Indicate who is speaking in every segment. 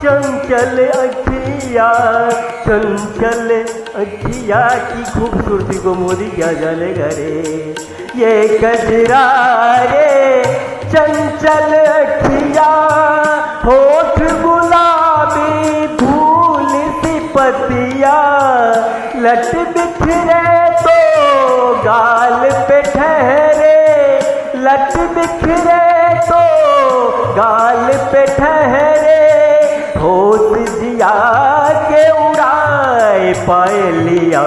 Speaker 1: चंचल अखिया, चंचल अखिया की खूबसूरती को मोदी क्या जानेगा रे। ये कजरा रे चंचल अखिया, होठ गुलाबी फूल सी पतिया, लट बिखरे तो गाल पे ठहरे, लट बिखरे तो गाल पे ठहरे, होश जिया के उड़ाए पायलिया,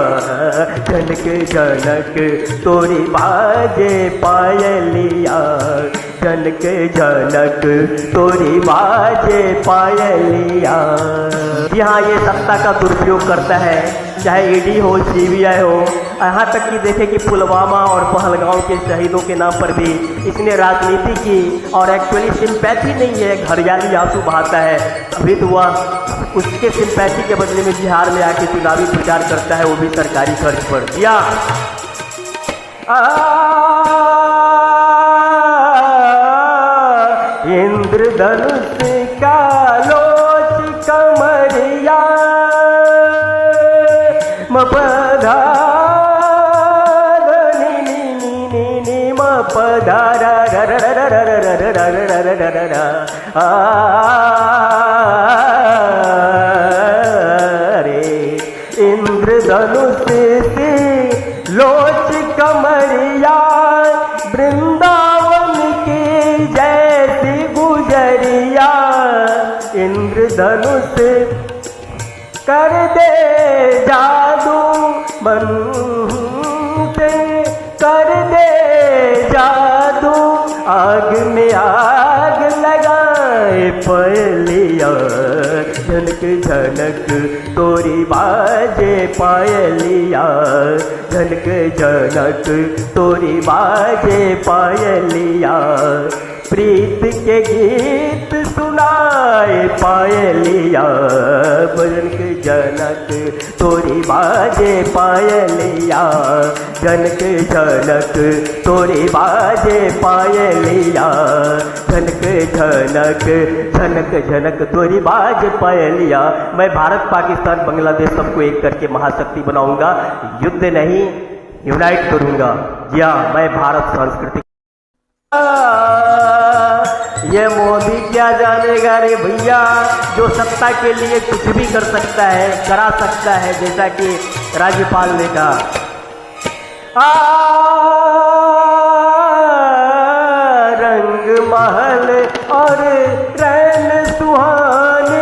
Speaker 1: जनक जनक तोरी बाजे पायलिया, जनक जनक तोरी बाजे पायलिया। यहाँ ये सत्ता का दुरुपयोग करता है, चाहे ईडी हो सीबीआई हो, यहाँ तक कि देखें कि पुलवामा और पहलगांव के शहीदों के नाम पर भी इसने राजनीति की और एक्चुअली सिंपैथी नहीं है, हरियाली आंसू बहाता है। अभी तो वह उसके सिंपैथी के बदले में बिहार में आके चुनावी प्रचार करता है, वो भी सरकारी खर्च पर। या इंद्रधनुष का लोच कमरिया, मपधा पधारा रे, इंद्रधनुष से लोच कमरिया, वृंदावन की जैसी गुजरिया, इंद्रधनुष कर दे जादू मन से, कर दे जादू, आग में आग लगाए पायलिया, झनक झनक तोरी बाजे पायलिया, झनक झनक तोरी बाजे पायलिया, प्रीत के गीत सुनाए पायलिया, जनक जनक तोरी बाजे पायलिया, जनक जनक तोरी बाजे पायलिया, जनक जनक झनक झनक तोरी बाजे पायलिया। मैं भारत पाकिस्तान बांग्लादेश सबको एक करके महाशक्ति बनाऊंगा, युद्ध नहीं यूनाइट करूंगा। जी हाँ, मैं भारत संस्कृति। ये मोदी क्या जानेगा रे भैया, जो सत्ता के लिए कुछ भी कर सकता है, करा सकता है, जैसा कि राज्यपाल ने कहा। रंग महल और रैन सुहाने,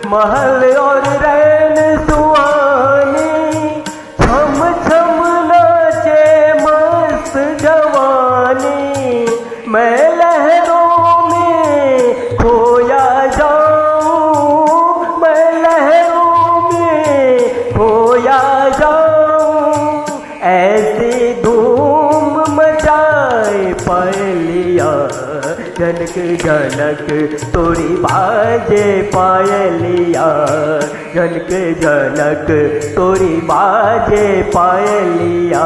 Speaker 1: महल और रैन सुहानी, छम छम नाचे मस्त जवानी, मैं लहरों में खोया जाऊं, मैं लहरों में खोया जाऊं, ऐसी धूम मचाए पायलिया, जनक जनक तोरी बाजे पायलिया, जनक जनक तोरी बाजे पायलिया।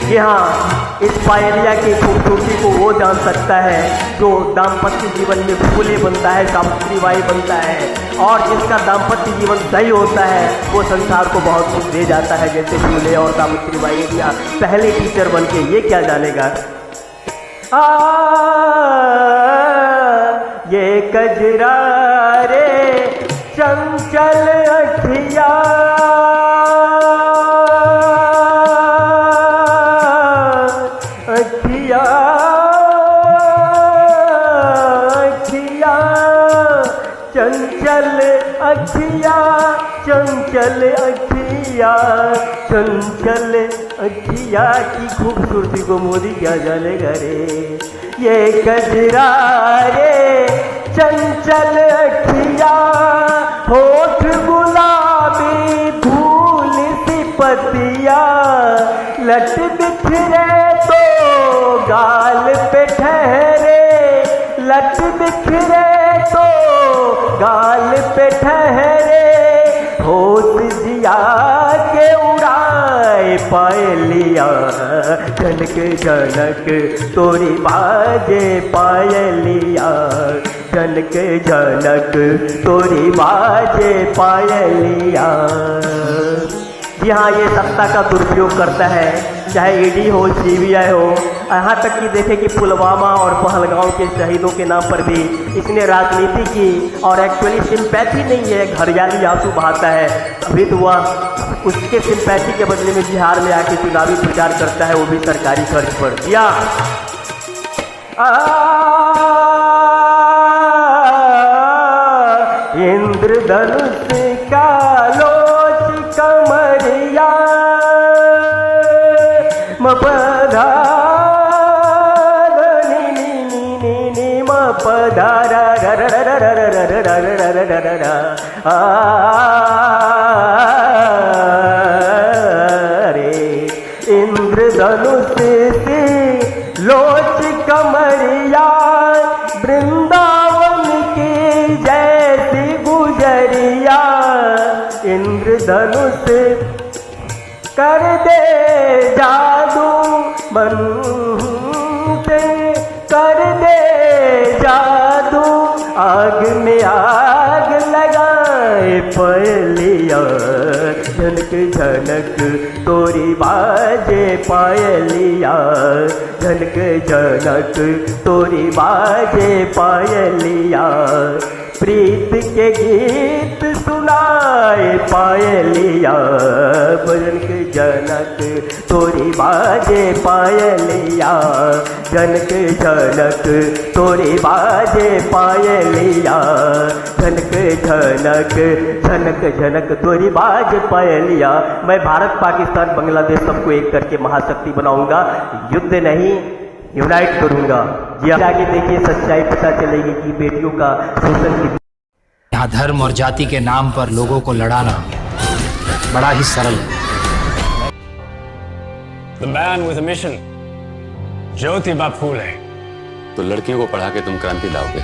Speaker 1: यहाँ इस पायलिया की खूबसूरती को वो जान सकता है जो दाम्पत्य जीवन में फूले बनता है, सावित्री बाई बनता है, और जिसका दाम्पत्य जीवन सही होता है वो संसार को बहुत कुछ दे जाता है, जैसे फूले और सावित्री बाई ने दिया पहले टीचर बन के। ये क्या जानेगा। ये कजरा रे चंचल अखिया, अखिया अखिया, चंचल अखिया, चंचल अखिया, चंचल अखिया की खूबसूरती को मोदी क्या जानेगा रे। ये कजरा रे चंचल अखिया, होठ गुलाबी फूल सी पतिया, लट बिखरे तो गाल पे ठहरे, लट बिखरे तो गाल पे ठहरे, होश जिया के उड़ाए पायलिया, जनक जनक तोरी बाजे पायलिया, जनक जनक तोरी बाजे पायलिया। जी हाँ, ये सत्ता का दुरुपयोग करता है, चाहे ईडी हो, सीबीआई हो, यहाँ तक कि देखें कि पुलवामा और पहलगांव के शहीदों के नाम पर भी इसने राजनीति की, और एक्चुअली सिंपैथी नहीं है, घड़ियाली आंसू बहाता है। अभी तो वह उसके सिंपैथी के बदले में बिहार में आके चुनावी प्रचार करता है, वो भी सरकारी खर्च पर। या इंद्रधनुष का लोच कमरिया, मपधा इंद्रधनुष से लोच कमरिया, वृंदावन की जैसी गुजरिया, इंद्रधनुष कर दे जादू मन से, कर दे जादू, आग में आग लगाए पायलिया, झनक झनक तोरी बाजे पायलिया, झनक झनक तोरी बाजे पायलिया, प्रीत के गीत सुनाए पायलिया, जनक जनक तोरी बाजे पायलिया, जनक जनक तोरी बाजे पायलिया, जनक जनक झनक झनक तोरी बाजे पायलिया। मैं भारत, पाकिस्तान, बांग्लादेश सबको एक करके महाशक्ति बनाऊंगा, युद्ध नहीं यूनाइट करूंगा। जी आगे देखिए, सच्चाई पता चलेगी कि बेटियों का शोषण की।
Speaker 2: यहाँ धर्म और जाति के नाम पर लोगों को लड़ाना बड़ा ही सरल है।
Speaker 3: The man with a mission, Jyotiba Phule.
Speaker 4: तो लड़कियों को पढ़ा के तुम क्रांति लाओगे?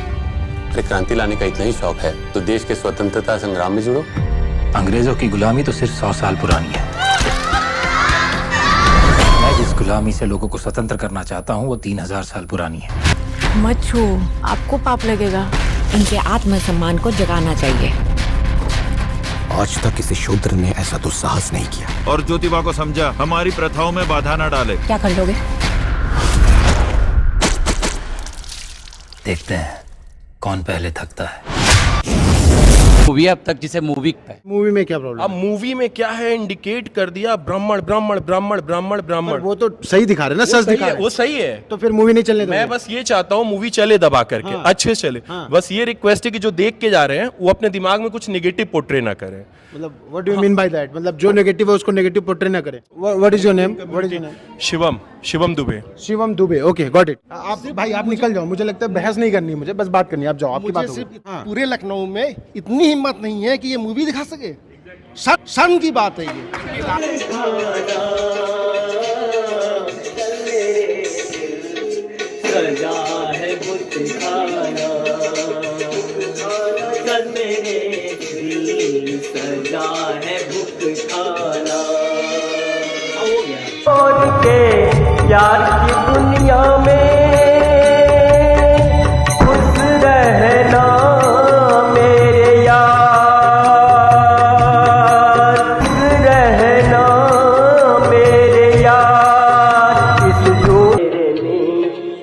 Speaker 4: अरे क्रांति लाने का इतना ही शौक है तो देश के स्वतंत्रता संग्राम में जुड़ो।
Speaker 2: अंग्रेजों की गुलामी तो सिर्फ 100 साल पुरानी है। मैं जिस गुलामी से लोगों को स्वतंत्र करना चाहता हूँ वो 3000 साल पुरानी है।
Speaker 5: मत छू, आपको पाप लगेगा।
Speaker 6: इनके आत्मसम्मान को जगाना चाहिए।
Speaker 7: आज तक किसी शूद्र ने ऐसा दुस्साहस नहीं किया।
Speaker 8: और ज्योतिबा को समझा, हमारी प्रथाओं में बाधा न डाले।
Speaker 6: क्या कर लोगे?
Speaker 2: देखते हैं कौन पहले थकता है।
Speaker 9: मूवी अब तक जिसे मूवी
Speaker 10: में क्या प्रॉब्लम?
Speaker 11: अब मूवी में क्या है, इंडिकेट कर दिया ब्राह्मण ब्राह्मण ब्राह्मण ब्राह्मण ब्राह्मण।
Speaker 10: वो तो सही दिखा रहे ना, सच दिखा रहे।
Speaker 11: वो सही है,
Speaker 10: तो फिर मूवी नहीं चलने
Speaker 11: मैं बस ये चाहता हूँ मूवी चले दबा करके। हाँ, अच्छे चले। हाँ, बस ये रिक्वेस्ट है कि जो देख के जा रहे हैं वो अपने दिमाग में कुछ नेगेटिव पोर्ट्रे ना करें।
Speaker 10: मतलब what do you mean by that? मतलब जो नेगेटिव है उसको नेगेटिव पोर्ट्रे ना करें। What is your name? What is your name?
Speaker 11: Shivam Dubey.
Speaker 10: Shivam Dubey, okay, got it. आप भाई आप निकल जाओ, मुझे लगता है बहस नहीं करनी, मुझे बस बात करनी है। आप जाओ, आपकी बात होगी।
Speaker 12: पूरे लखनऊ में इतनी हिम्मत नहीं है कि ये मूवी दिखा सके। शर्म की बात है ये।
Speaker 1: सजा है बुतखाना, सजा है बुतखाना। छोड़ के यार की दुनिया में खुश रहना मेरे यार, खुश रहना मेरे यार। इस जोड़े में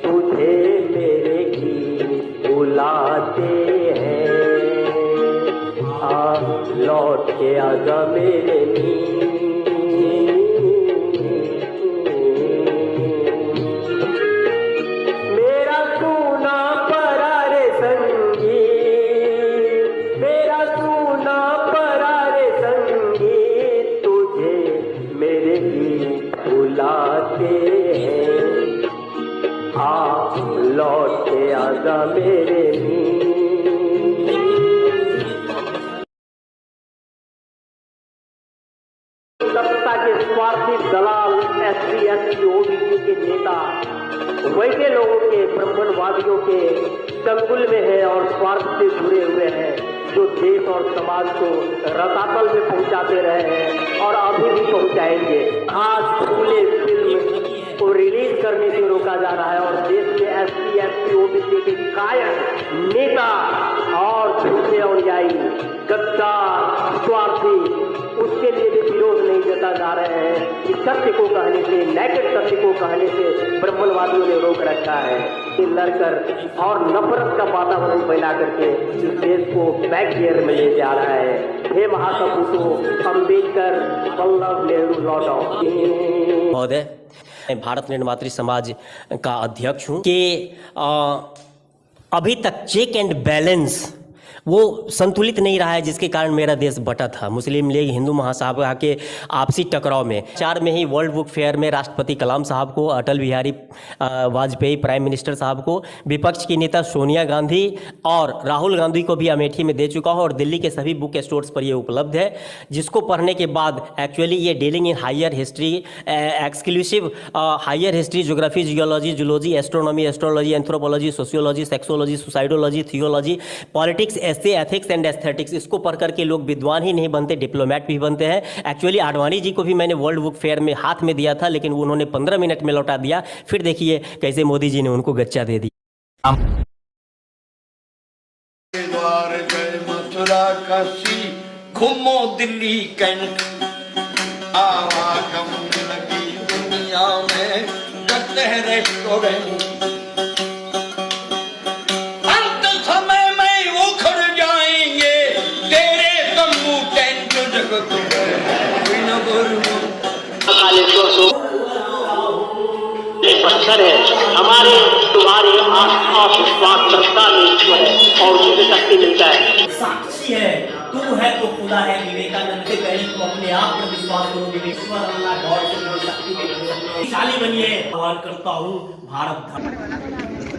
Speaker 1: तुझे मेरे गीत बुलाते हैं, आ लौट के आजा मेरे लौट के आजा मेरे सत्ता के स्वार्थी दलाल एससी एसटी ओबीसी के नेता वैसे लोगों के ब्राह्मणवादियों के चंगुल में हैं और स्वार्थ से जुड़े हुए हैं, जो देश और समाज को रसातल में पहुंचाते रहे हैं और अभी भी पहुंचाएंगे। आज खुले फिल्म को रिलीज करने से रोका जा रहा है और देश में SC ST OBC के कायम नेता और झूठे अनुयायी, गद्दार, स्वार्थी, उसके लिए भी विरोध नहीं जता जा रहे हैं कि सत्य को कहने से, नैतिक सत्य को कहने से ब्राह्मणवादियों ने रोक रखा है। ये लड़कर और नफरत का वातावरण फैला करके इस देश को बैक गियर में ले जा रहा है। हे महासपूतों, अम्बेडकर, वल्लभ नेहरू लॉर्ड ऑफ
Speaker 13: महोदय, मैं भारत निर्मात्री समाज का अध्यक्ष हूँ कि अभी तक चेक एंड बैलेंस वो संतुलित नहीं रहा है, जिसके कारण मेरा देश बटा था। मुस्लिम लीग हिंदू महासभा के आपसी टकराव में 4 में ही वर्ल्ड बुक फेयर में राष्ट्रपति कलाम साहब को, अटल बिहारी वाजपेयी प्राइम मिनिस्टर साहब को, विपक्ष की नेता सोनिया गांधी और राहुल गांधी को भी अमेठी में दे चुका हूँ और दिल्ली के सभी बुक स्टोर्स पर ये उपलब्ध है, जिसको पढ़ने के बाद एक्चुअली ये dealing in higher history, exclusive higher history, geography, geology, zoology, astronomy, astrology, anthropology, sociology, sexology, suicidology, theology, politics, ethics and aesthetics, इसको पढ़ करके लोग विद्वान ही नहीं बनते, डिप्लोमेट भी बनते हैं। एक्चुअली आडवाणी जी को भी मैंने वर्ल्ड बुक फेयर में हाथ में दिया था, लेकिन उन्होंने 15 मिनट में लौटा दिया। फिर देखिए कैसे मोदी जी ने उनको गच्चा दे दी।
Speaker 12: मथुरा काशी घूमो दिल्ली कैंट, आवागमन लगी दुनिया में करते हैं रेस्टोरेंट।
Speaker 1: पत्थर है हमारे तुम्हारे आस विश्वास सत्ता में ईश्वर है और मुझे शक्ति मिलता है। साक्षी है, तू है तो खुदा है। विवेकानंद से पहले तुम अपने आप पर विश्वास करो। ईश्वर अल्लाह गॉड से शक्ति मिलती है। बनिए, आह्वान करता हूँ भारत धर्म।